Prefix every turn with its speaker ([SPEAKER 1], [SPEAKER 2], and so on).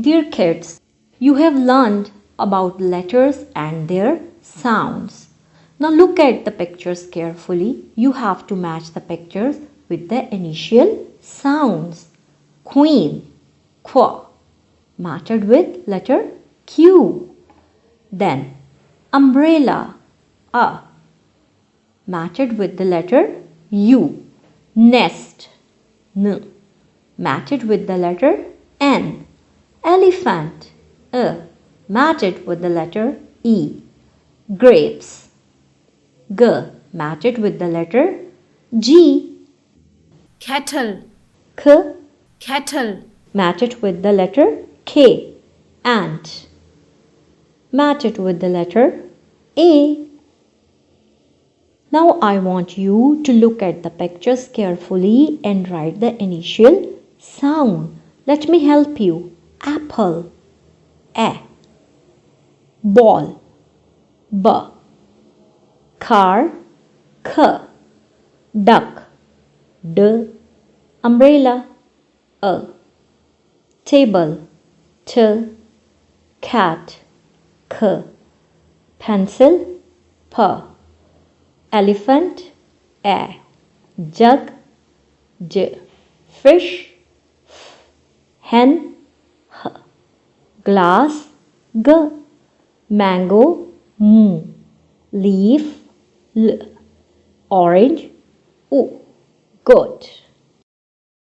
[SPEAKER 1] Dear kids, you have learned about letters and their sounds. Now look at the pictures carefully. You have to match the pictures with the initial sounds. Queen, qu, matched with letter Q. Then umbrella, a, matched with the letter U. Nest, n, matched with the letter N. Elephant, matched with the letter E. Grapes, g, matched with the letter G.
[SPEAKER 2] Kettle,
[SPEAKER 1] K,
[SPEAKER 2] kettle,
[SPEAKER 1] matched with the letter K. Ant, matched with the letter A. Now I want you to look at the pictures carefully and write the initial sound. Let me help you. Apple, A. Ball, B. Car, K. Duck, D. Umbrella, A. Table, T. Cat, K. Pencil, P. Elephant, A. Jug, J. Fish, F. Hen, H. Glass, G. Mango, M. Leaf, L. Orange, O. Good.